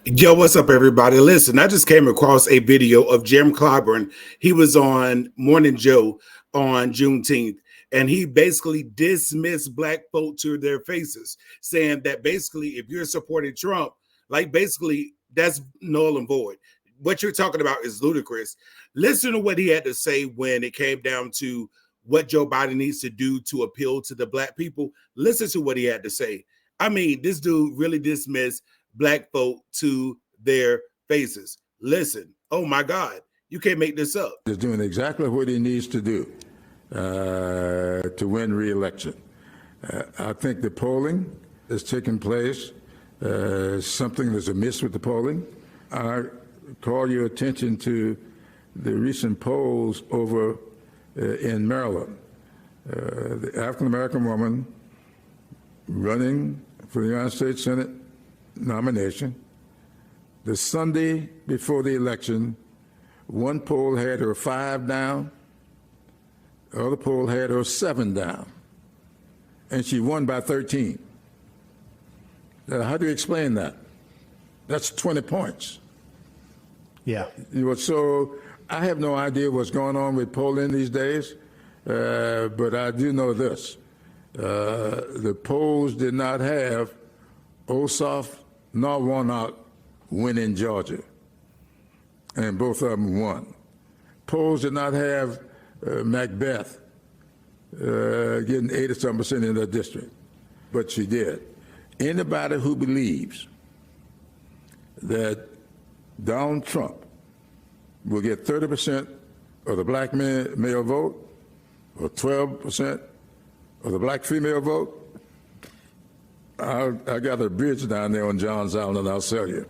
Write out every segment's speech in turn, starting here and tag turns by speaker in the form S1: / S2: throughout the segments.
S1: Yo, what's up, everybody? Listen, I just came across a video of Jim Clyburn. He was on Morning Joe on Juneteenth, and he basically dismissed black folk to their faces, saying that basically, if you're supporting Trump, like basically that's null and void. What you're talking about is ludicrous. Listen to what he had to say when it came down to what Joe Biden needs to do to appeal to the black people. Listen to what he had to say. I mean, this dude really dismissed black folk to their faces. Listen, oh my God, you can't make this up.
S2: Is doing exactly what he needs to do to win re-election. I think the polling is taking place. Something is amiss with the polling. I call your attention to the recent polls over in Maryland. The African-American woman running for the United States Senate nomination. The Sunday before the election, one poll had her 5 down, the other poll had her 7 down, and she won by 13. How do you explain that? That's 20 points.
S3: Yeah.
S2: So I have no idea what's going on with polling these days, but I do know this. The polls did not have Ossoff nor Warnock win in Georgia, and both of them won. Polls did not have Macbeth getting 80-something% in that district, but she did. Anybody who believes that Donald Trump will get 30% of the black male vote or 12% of the black female vote, I got a bridge down there on Johns Island, and I'll sell you.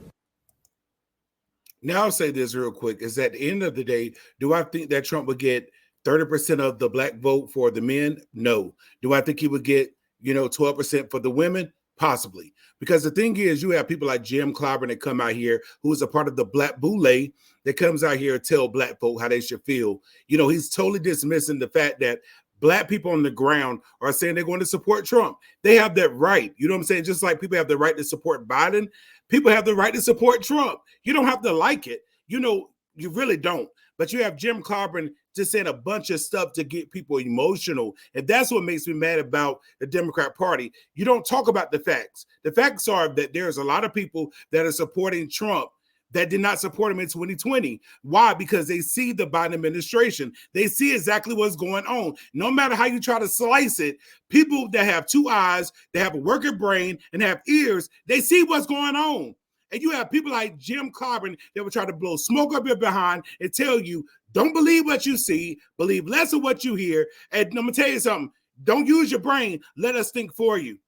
S1: Now I'll say this real quick, is at the end of the day, do I think that Trump would get 30% of the black vote for the men? No. Do I think he would get, 12% for the women? Possibly. Because the thing is, you have people like Jim Clyburn that come out here, who is a part of the Black Boule, that comes out here and tell black folk how they should feel. He's totally dismissing the fact that black people on the ground are saying they're going to support Trump. They have that right. You know what I'm saying? Just like people have the right to support Biden, people have the right to support Trump. You don't have to like it. You really don't. But you have Jim Clyburn just saying a bunch of stuff to get people emotional. And that's what makes me mad about the Democrat Party. You don't talk about the facts. The facts are that there's a lot of people that are supporting Trump that did not support him in 2020. Why? Because they see the Biden administration. They see exactly what's going on. No matter how you try to slice it, people that have 2 eyes, that have a working brain, and have ears, they see what's going on. And you have people like Jim Clyburn that will try to blow smoke up your behind and tell you, don't believe what you see, believe less of what you hear. And I'm going to tell you something. Don't use your brain. Let us think for you.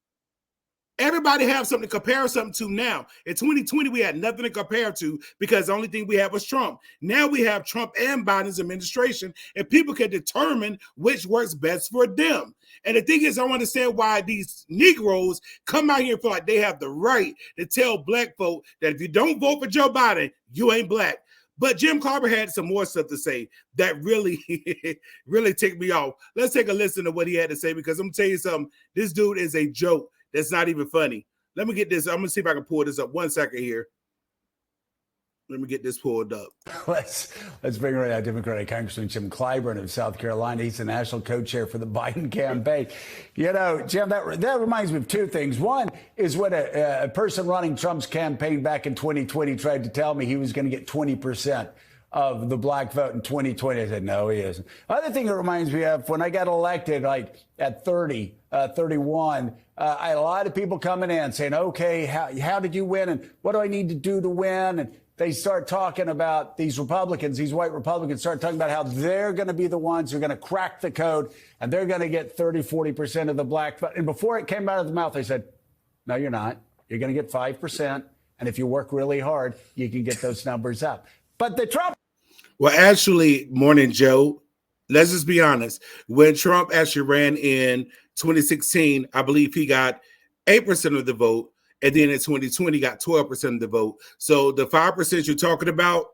S1: Everybody have something to compare something to now. In 2020, we had nothing to compare to because the only thing we had was Trump. Now we have Trump and Biden's administration, and people can determine which works best for them. And the thing is, I don't understand why these Negroes come out here and feel like they have the right to tell black folk that if you don't vote for Joe Biden, you ain't black. But Jim Clyburn had some more stuff to say that really, really ticked me off. Let's take a listen to what he had to say, because I'm going to tell you something. This dude is a joke. That's not even funny. Let me get this. I'm going to see if I can pull this up. 1 second here. Let me get this pulled up.
S3: Let's bring right out Democratic Congressman Jim Clyburn of South Carolina. He's the national co-chair for the Biden campaign. Jim, that reminds me of 2 things. One is when a person running Trump's campaign back in 2020 tried to tell me he was going to get 20% of the black vote in 2020. I said, no, he isn't. Other thing it reminds me of, when I got elected, like at 30, 31, I had a lot of people coming in saying, okay, how did you win? And what do I need to do to win? And they start talking about these Republicans, these white Republicans start talking about how they're going to be the ones who are going to crack the code and they're going to get 30, 40% of the black vote. And before it came out of the mouth, they said, no, you're not. You're going to get 5%. And if you work really hard, you can get those numbers up. But the Trump.
S1: Well, actually, Morning Joe, let's just be honest. When Trump actually ran in 2016, I believe he got 8% of the vote. And then in 2020, got 12% of the vote. So the 5% you're talking about,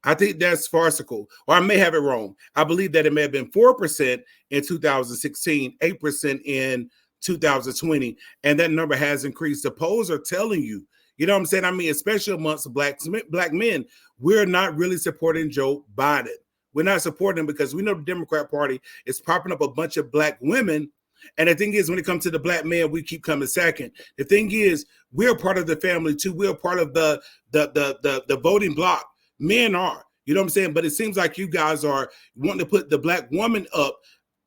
S1: I think that's farcical. Or I may have it wrong. I believe that it may have been 4% in 2016, 8% in 2020. And that number has increased. The polls are telling you, You know what I'm saying? I mean, especially amongst black men, we're not really supporting Joe Biden. We're not supporting him because we know the Democrat Party is propping up a bunch of black women. And the thing is, when it comes to the black man, we keep coming second. The thing is, we're part of the family too. We're part of the voting bloc. Men are, you know what I'm saying? But it seems like you guys are wanting to put the black woman up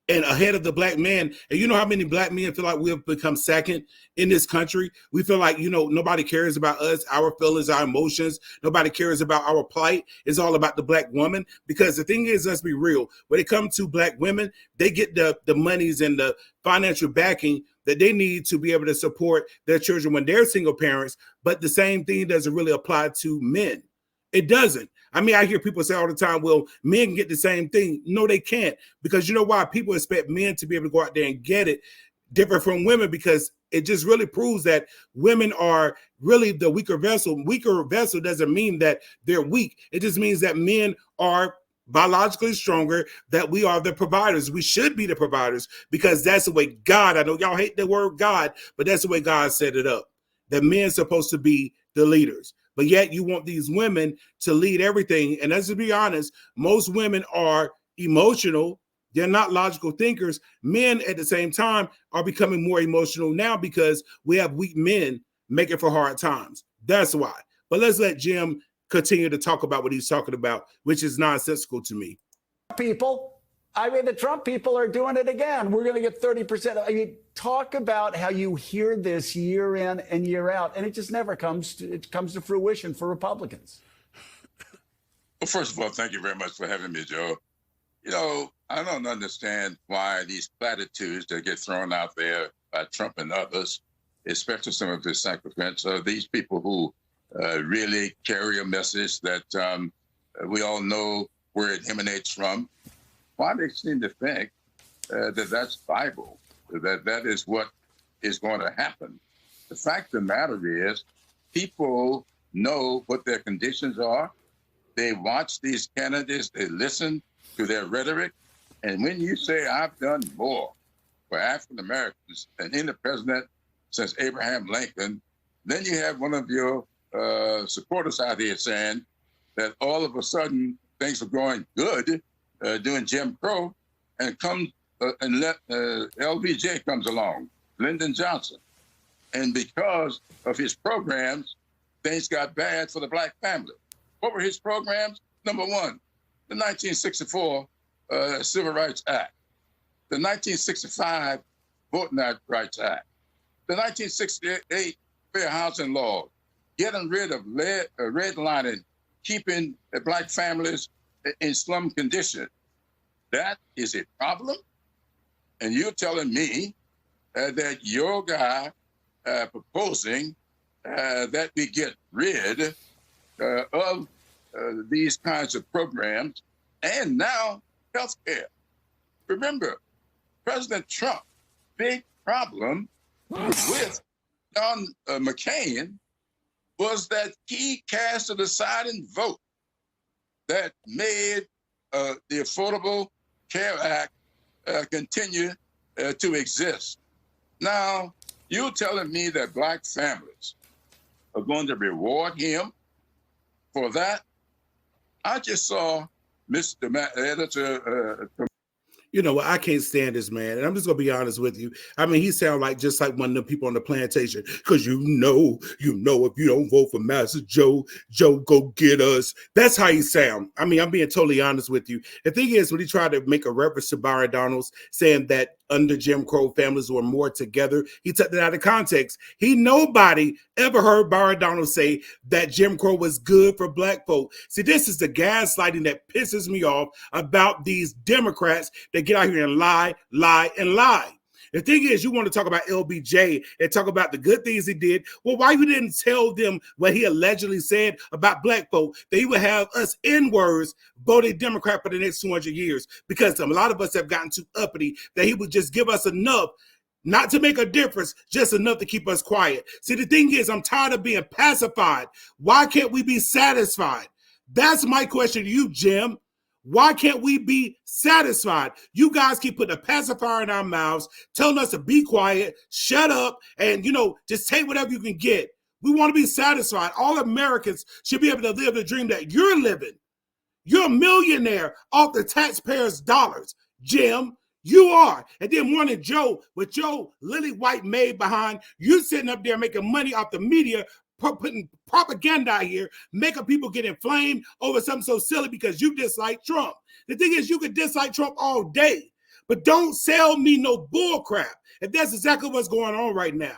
S1: and ahead of the black man. And you know how many black men feel like we have become second in this country? We feel like, you know, nobody cares about us, our feelings, our emotions. Nobody cares about our plight. It's all about the black woman. Because the thing is, let's be real, when it comes to black women, they get the monies and the financial backing that they need to be able to support their children when they're single parents. But the same thing doesn't really apply to men. It doesn't. I mean, I hear people say all the time, well, men can get the same thing. No, they can't. Because you know why? People expect men to be able to go out there and get it different from women, because it just really proves that women are really the weaker vessel. Weaker vessel doesn't mean that they're weak. It just means that men are biologically stronger, that we are the providers. We should be the providers because that's the way God, I know y'all hate the word God, but that's the way God set it up. That men's supposed to be the leaders. But yet you want these women to lead everything. And let's just be honest, most women are emotional. They're not logical thinkers. Men at the same time are becoming more emotional now because we have weak men making for hard times. That's why. But let's let Jim continue to talk about what he's talking about, which is nonsensical to me.
S3: People. I mean, the Trump people are doing it again. We're going to get 30%. I mean, talk about how you hear this year in and year out, and it just never comes to fruition for Republicans.
S4: Well, first of all, thank you very much for having me, Joe. You know, I don't understand why these platitudes that get thrown out there by Trump and others, especially some of his sycophants, are these people who really carry a message that we all know where it emanates from. Why they seem to think that that's Bible, that is what is going to happen. The fact of the matter is, people know what their conditions are. They watch these candidates, they listen to their rhetoric. And when you say, I've done more for African Americans than any president since Abraham Lincoln, then you have one of your supporters out here saying that all of a sudden things are going good during Jim Crow, and LBJ comes along, Lyndon Johnson. And because of his programs, things got bad for the black family. What were his programs? Number one, the 1964 Civil Rights Act, the 1965 Voting Rights Act, the 1968 Fair Housing Law, getting rid of redlining, keeping the black families in slum condition. That is a problem. And you're telling me that your guy proposing that we get rid of these kinds of programs, and now healthcare. Remember, President Trump, big problem with John McCain was that he cast a deciding vote that made the Affordable Care Act continue to exist. Now, you're telling me that black families are going to reward him for that? I just saw Mr. Editor.
S1: You know what? I can't stand this man. And I'm just going to be honest with you. I mean, he sounds like just like one of the people on the plantation. Because you know, if you don't vote for Master Joe, go get us. That's how he sound. I mean, I'm being totally honest with you. The thing is, when he tried to make a reference to Byron Donalds, saying that under Jim Crow families were more together, he took that out of context. Nobody ever heard Byron Donalds say that Jim Crow was good for black folk. See, this is the gaslighting that pisses me off about these Democrats that get out here and lie. The thing is, you want to talk about LBJ and talk about the good things he did. Well, why you didn't tell them what he allegedly said about black folk, that he would have us N-words voting Democrat for the next 200 years? Because a lot of us have gotten too uppity that he would just give us enough not to make a difference, just enough to keep us quiet. See, the thing is, I'm tired of being pacified. Why can't we be satisfied? That's my question to you, Jim. Why can't we be satisfied? You guys keep putting a pacifier in our mouths, telling us to be quiet, shut up, and, just take whatever you can get. We want to be satisfied. All Americans should be able to live the dream that you're living. You're a millionaire off the taxpayers' dollars, Jim. You are. And then Morning Joe, with your lily white maid behind, you sitting up there making money off the media, putting propaganda out here, making people get inflamed over something so silly because you dislike Trump. The thing is, you could dislike Trump all day, but don't sell me no bull crap. And that's exactly what's going on right now.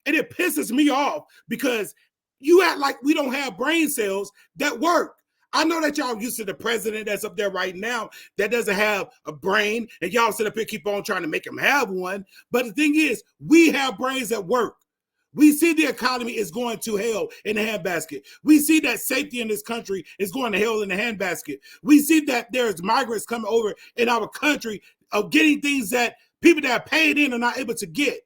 S1: And it pisses me off because you act like we don't have brain cells that work. I know that y'all used to the president that's up there right now that doesn't have a brain, and y'all sit up here keep on trying to make him have one. But the thing is, we have brains that work. We see the economy is going to hell in the handbasket. We see that safety in this country is going to hell in the handbasket. We see that there's migrants coming over in our country of getting things that people that are paid in are not able to get.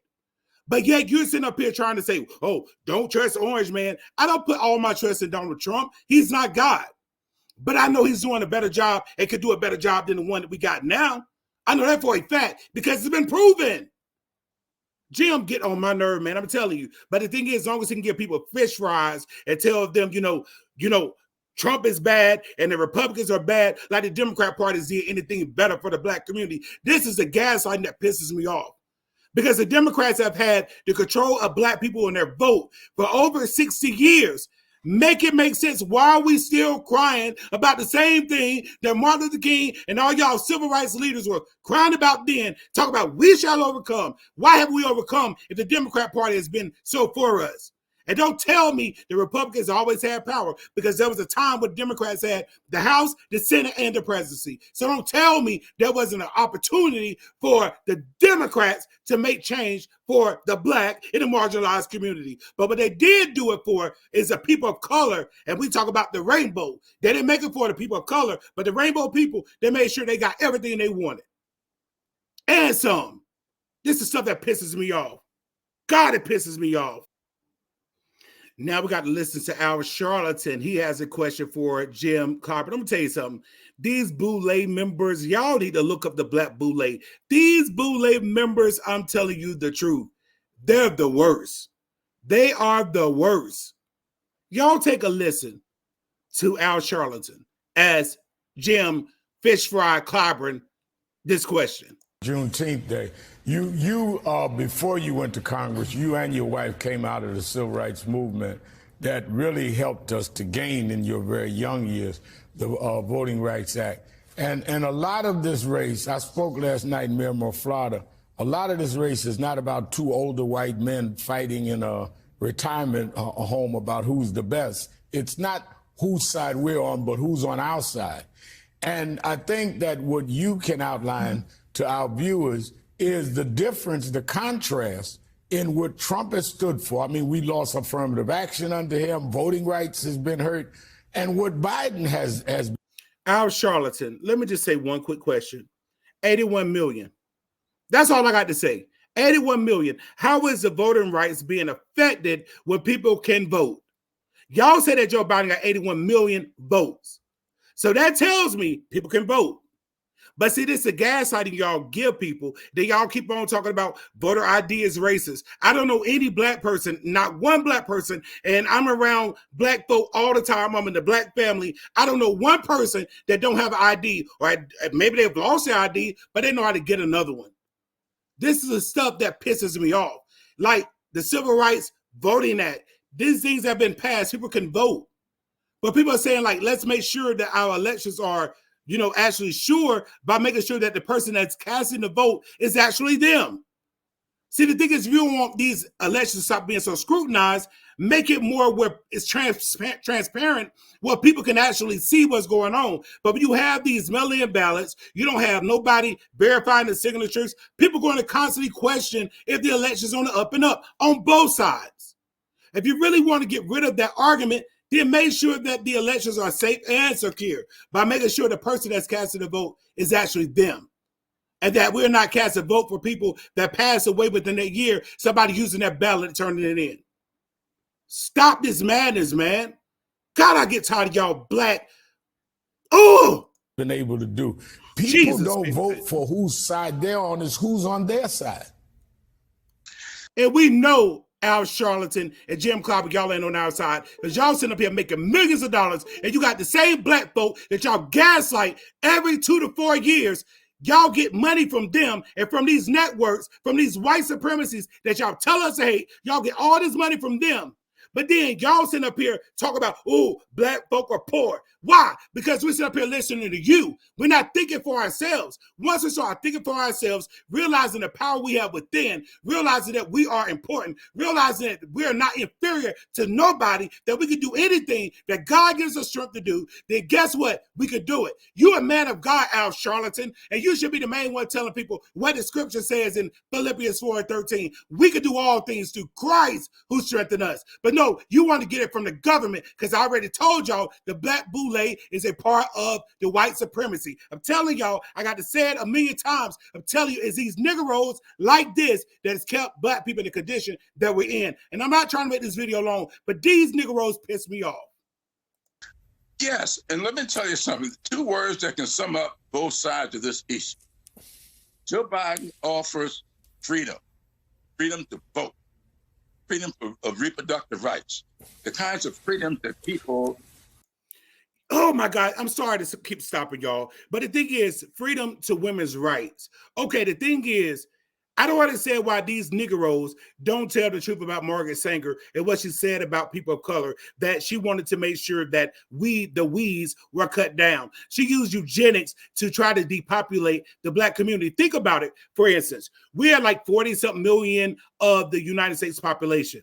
S1: But yet you're sitting up here trying to say, oh, don't trust Orange Man. I don't put all my trust in Donald Trump. He's not God. But I know he's doing a better job and could do a better job than the one that we got now. I know that for a fact because it's been proven. Jim get on my nerve, man. I'm telling you. But the thing is, as long as he can give people fish fries and tell them, you know, Trump is bad and the Republicans are bad, like the Democrat Party did anything better for the black community. This is the gaslighting that pisses me off. Because the Democrats have had the control of black people in their vote for over 60 years. Make it make sense. Why are we still crying about the same thing that Martin Luther King and all y'all civil rights leaders were crying about then? Talk about we shall overcome. Why have we overcome if the Democrat Party has been so for us? And don't tell me the Republicans always had power, because there was a time when Democrats had the House, the Senate, and the presidency. So don't tell me there wasn't an opportunity for the Democrats to make change for the black and the marginalized community. But what they did do it for is the people of color. And we talk about the rainbow. They didn't make it for the people of color, but the rainbow people, they made sure they got everything they wanted. And some. This is stuff that pisses me off. God, it pisses me off. Now we got to listen to our charlatan. He has a question for Jim Clyburn. I'm going to tell you something. These Boule members, y'all need to look up the Black Boule. These Boule members, I'm telling you the truth. They're the worst. They are the worst. Y'all take a listen to our charlatan as Jim Fish Fry Clyburn this question.
S2: Juneteenth Day. You before you went to Congress, you and your wife came out of the civil rights movement that really helped us to gain in your very young years the Voting Rights Act. And a lot of this race, I spoke last night in Miramar, Florida, a lot of this race is not about two older white men fighting in a retirement home about who's the best. It's not whose side we're on, but who's on our side. And I think that what you can outline to our viewers is the difference, the contrast in what Trump has stood for. I mean, we lost affirmative action under him. Voting rights has been hurt. And what Biden has
S1: Our charlatan, let me just say one quick question. 81 million. That's all I got to say. 81 million. How is the voting rights being affected when people can vote? Y'all say that Joe Biden got 81 million votes. So that tells me people can vote. But see, this is a gaslighting y'all give people. Then y'all keep on talking about voter ID is racist. I don't know any black person, not one black person, and I'm around black folk all the time. I'm in the black family. I don't know one person that don't have an ID, or maybe they've lost their ID, but they know how to get another one. This is the stuff that pisses me off. Like the Civil Rights Voting Act. These things have been passed. People can vote. But people are saying, like, let's make sure that our elections are, actually sure by making sure that the person that's casting the vote is actually them. See, the thing is, if you don't want these elections to stop being so scrutinized, make it more where it's transparent, where people can actually see what's going on. But when you have these mail-in ballots, you don't have nobody verifying the signatures. People are going to constantly question if the election's on the up and up on both sides. If you really want to get rid of that argument, then make sure that the elections are safe and secure by making sure the person that's casting the vote is actually them. And that we're not casting a vote for people that pass away within a year, somebody using that ballot and turning it in. Stop this madness, man. God, I get tired of y'all black. Oh,
S2: been able to do. People
S1: Jesus,
S2: don't vote for whose side they're on, is who's on their side.
S1: And we know Al Charlatan and Jim Clyburn, y'all ain't on our side. Because y'all sitting up here making millions of dollars, and you got the same black folk that y'all gaslight every 2 to 4 years. Y'all get money from them and from these networks, from these white supremacists that y'all tell us to hate. Y'all get all this money from them. But then y'all sitting up here talking about, oh, black folk are poor. Why? Because we're sitting up here listening to you. We're not thinking for ourselves. Once we start thinking for ourselves, realizing the power we have within, realizing that we are important, realizing that we are not inferior to nobody, that we can do anything that God gives us strength to do, then guess what? We could do it. You're a man of God, Al Charlatan, and you should be the main one telling people what the scripture says in Philippians 4:13. We can do all things through Christ who strengthened us. But no, you want to get it from the government, because I already told y'all the black boule is a part of the white supremacy. I'm telling y'all, I got to say it a million times. I'm telling you, it's these niggeros like this that has kept black people in the condition that we're in. And I'm not trying to make this video long, but these niggeros piss me off.
S4: Yes, and let me tell you something. 2 words that can sum up both sides of this issue. Joe Biden offers freedom, freedom to vote, freedom of reproductive rights, the kinds of freedom that people.
S1: Oh my God, I'm sorry to keep stopping y'all. But the thing is, freedom to women's rights. Okay, the thing is, I don't understand why these niggeros don't tell the truth about Margaret Sanger and what she said about people of color, that she wanted to make sure that the weeds were cut down. She used eugenics to try to depopulate the black community. Think about it. For instance, we are like 40-something million of the United States population.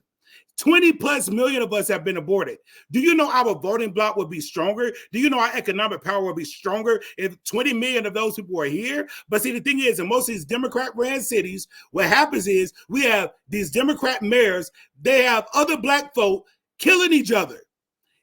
S1: 20+ million of us have been aborted. Do you know our voting bloc would be stronger? Do you know our economic power would be stronger if 20 million of those people are here? But see, the thing is, in most of these Democrat-ran cities, what happens is we have these Democrat mayors, they have other black folk killing each other.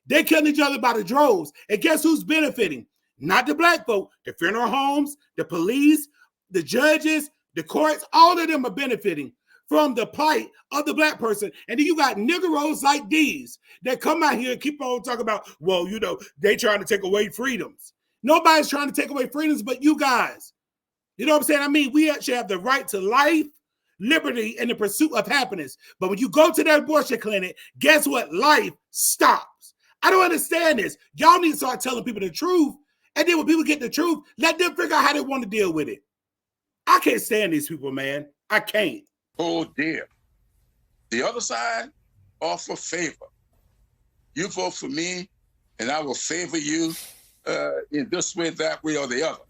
S1: They're killing each other by the droves. And guess who's benefiting? Not the black folk, the funeral homes, the police, the judges, the courts, all of them are benefiting from the plight of the black person. And then you got niggeros like these that come out here and keep on talking about, well, you know, they trying to take away freedoms. Nobody's trying to take away freedoms but you guys. You know what I'm saying? I mean, we actually have the right to life, liberty, and the pursuit of happiness. But when you go to that abortion clinic, guess what? Life stops. I don't understand this. Y'all need to start telling people the truth. And then when people get the truth, let them figure out how they want to deal with it. I can't stand these people, man. I can't.
S4: Oh dear. The other side offer favor. You vote for me, and I will favor you in this way, that way, or the other.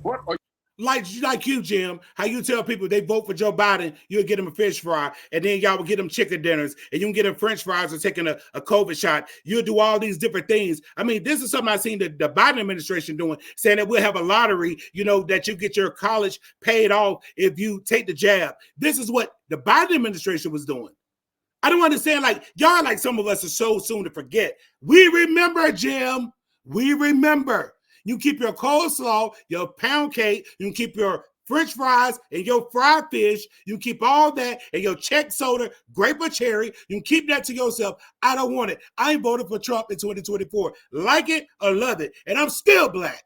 S4: What are
S1: like you, Jim, how you tell people they vote for Joe Biden, you'll get them a fish fry, and then y'all will get them chicken dinners, and you can get them French fries or taking a COVID shot. You'll do all these different things. I mean, this is something I've seen the Biden administration doing, saying that we'll have a lottery, you know, that you get your college paid off if you take the jab. This is what the Biden administration was doing. I don't understand, like, y'all, like some of us are so soon to forget. We remember, Jim. We remember. You keep your coleslaw, your pound cake, you can keep your French fries and your fried fish. You can keep all that and your Czech soda, grape or cherry. You can keep that to yourself. I don't want it. I ain't voting for Trump in 2024. Like it or love it. And I'm still black.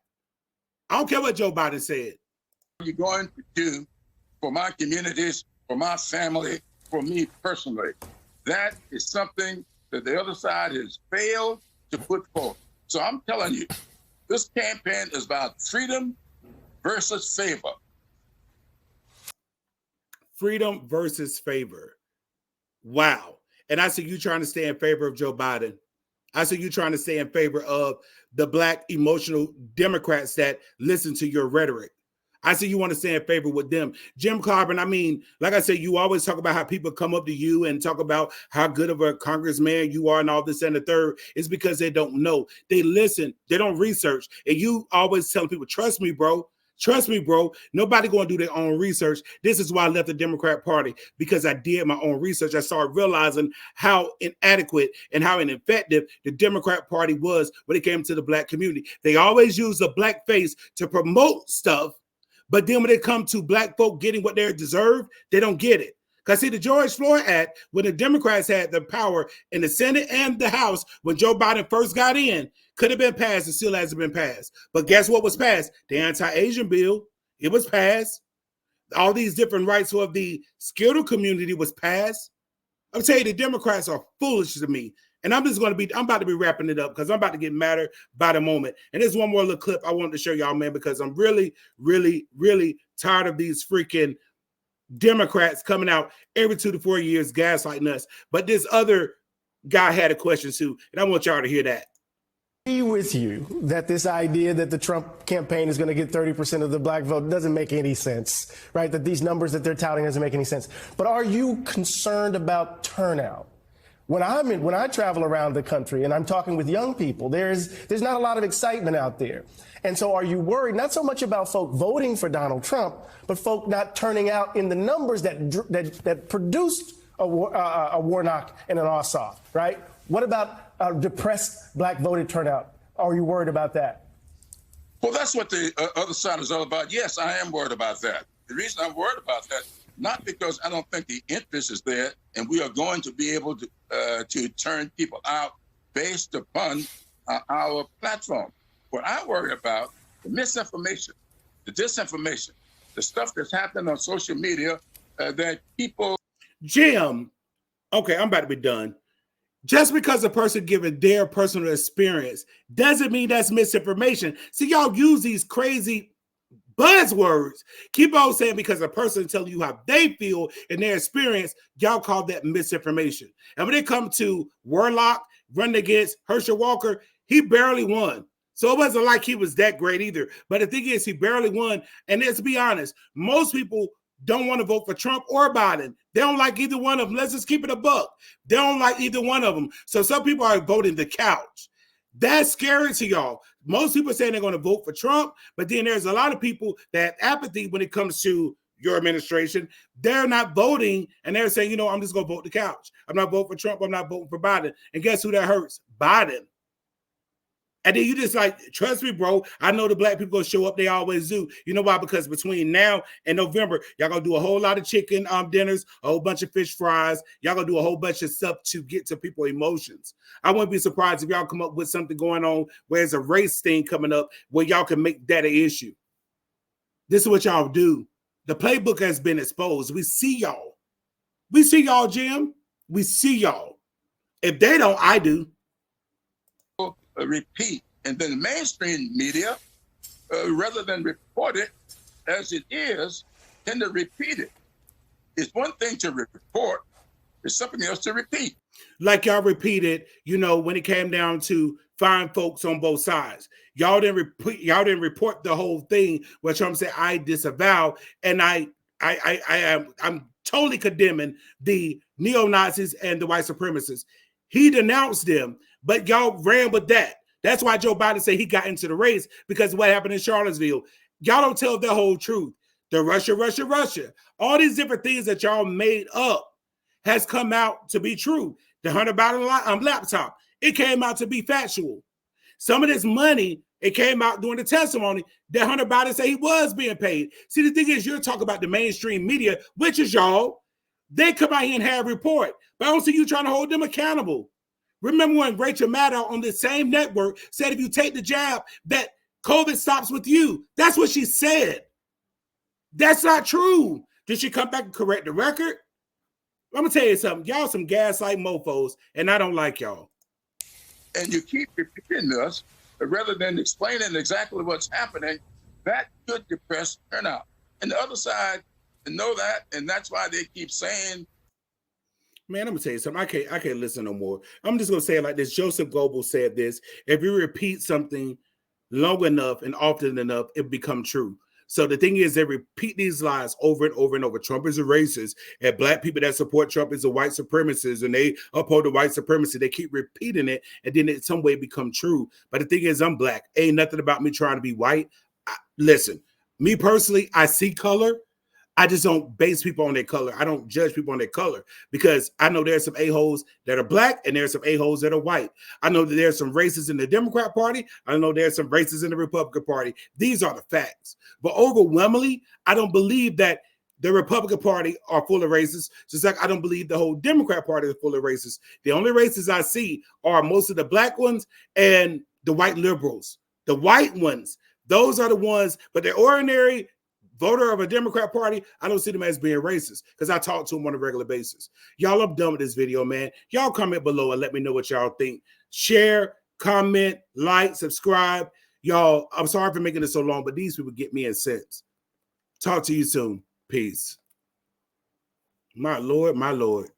S1: I don't care what Joe Biden said.
S4: What are you going to do for my communities, for my family, for me personally? That is something that the other side has failed to put forth. So I'm telling you, this campaign is about freedom versus favor.
S1: Freedom versus favor. Wow. And I see you trying to stay in favor of Joe Biden. I see you trying to stay in favor of the black emotional Democrats that listen to your rhetoric. I see you want to stay in favor with them. Jim Clyburn, I mean, like I said, you always talk about how people come up to you and talk about how good of a congressman you are and all this and the third. It's because they don't know. They listen. They don't research. And you always tell people, trust me, bro. Trust me, bro. Nobody going to do their own research. This is why I left the Democrat Party, because I did my own research. I started realizing how inadequate and how ineffective the Democrat Party was when it came to the black community. They always use the black face to promote stuff. But then when it comes to black folk getting what they deserve, they don't get it. Because see, the George Floyd Act, when the Democrats had the power in the Senate and the House, when Joe Biden first got in, could have been passed and still hasn't been passed. But guess what was passed? The anti-Asian bill. It was passed. All these different rights of the skittle community was passed. I'm telling you, the Democrats are foolish to me. And I'm about to be wrapping it up because I'm about to get madder by the moment. And there's one more little clip I wanted to show y'all, man, because I'm really, really, really tired of these freaking Democrats coming out every 2 to 4 years gaslighting us. But this other guy had a question too, and I want y'all to hear that.
S5: With you that this idea that the Trump campaign is going to get 30% of the black vote doesn't make any sense, right? That these numbers that they're touting doesn't make any sense. But are you concerned about turnout? When I travel around the country and I'm talking with young people, there's not a lot of excitement out there. And so are you worried not so much about folk voting for Donald Trump, but folk not turning out in the numbers that produced a Warnock and an Ossoff, right? What about depressed black voter turnout? Are you worried about that?
S4: Well, that's what the other side is all about. Yes, I am worried about that. The reason I'm worried about that, not because I don't think the interest is there and we are going to be able to turn people out based upon our platform. What I worry about, the misinformation, the disinformation, the stuff that's happening on social media that people...
S1: Jim, okay, I'm about to be done. Just because a person giving their personal experience doesn't mean that's misinformation. See, y'all use these crazy buzzwords. Keep on saying because a person telling you how they feel in their experience, y'all call that misinformation. And when it comes to Warnock running against Herschel Walker, he barely won. So it wasn't like he was that great either. But the thing is, he barely won. And let's be honest, most people don't want to vote for Trump or Biden. They don't like either one of them. Let's just keep it a buck. They don't like either one of them. So some people are voting the couch. That's scary to y'all. Most people are saying they're going to vote for Trump, but then there's a lot of people that have apathy when it comes to your administration. They're not voting, and they're saying, I'm just going to vote the couch. I'm not voting for Trump. I'm not voting for Biden. And guess who that hurts? Biden. And then you just like, trust me, bro. I know the black people gonna show up. They always do. You know why? Because between now and November, y'all gonna do a whole lot of chicken dinners, a whole bunch of fish fries. Y'all gonna do a whole bunch of stuff to get to people's emotions. I wouldn't be surprised if y'all come up with something going on where there's a race thing coming up where y'all can make that an issue. This is what y'all do. The playbook has been exposed. We see y'all. We see y'all, Jim. We see y'all. If they don't, I do.
S4: Repeat, and then the mainstream media, rather than report it as it is, tend to repeat it. It's one thing to report, it's something else to repeat.
S1: Like y'all repeated, when it came down to find folks on both sides. Y'all didn't report the whole thing, where Trump said, I disavow, and I'm totally condemning the neo-Nazis and the white supremacists. He denounced them, but y'all ran with that. That's why Joe Biden said he got into the race, because of what happened in Charlottesville. Y'all don't tell the whole truth. The Russia. All these different things that y'all made up has come out to be true. The Hunter Biden laptop, it came out to be factual. Some of this money, it came out during the testimony that Hunter Biden said he was being paid. See, the thing is, you're talking about the mainstream media, which is y'all. They come out here and have a report, but I don't see you trying to hold them accountable. Remember when Rachel Maddow on the same network said if you take the jab, that COVID stops with you? That's what she said. That's not true. Did she come back and correct the record? I'm going to tell you something. Y'all some gaslight mofos, and I don't like y'all.
S4: And you keep repeating this, rather than explaining exactly what's happening, that could depress turnout. And the other side know that, and that's why they keep saying,
S1: man, I'm gonna tell you something. I can't listen no more. I'm just gonna say it like this. Joseph Goebbels said this: if you repeat something long enough and often enough, it becomes true. So the thing is, they repeat these lies over and over and over. Trump is a racist, and black people that support Trump is a white supremacist, and they uphold the white supremacy. They keep repeating it, and then it some way become true. But the thing is, I'm black. Ain't nothing about me trying to be white. Listen, me personally, I see color. I just don't base people on their color. I don't judge people on their color, because I know there's some a-holes that are black and there's some a-holes that are white. I know that there's some racists in the Democrat Party. I know there's some racists in the Republican Party. These are the facts. But overwhelmingly, I don't believe that the Republican Party are full of racists, just like I don't believe the whole Democrat Party is full of racists. The only racists I see are most of the black ones and the white liberals. The white ones, those are the ones, but they're ordinary, voter of a Democrat party, I don't see them as being racist because I talk to them on a regular basis. Y'all, I'm done with this video, man. Y'all comment below and let me know what y'all think. Share, comment, like, subscribe. Y'all, I'm sorry for making it so long, but these people get me in sense. Talk to you soon. Peace. My Lord, my Lord.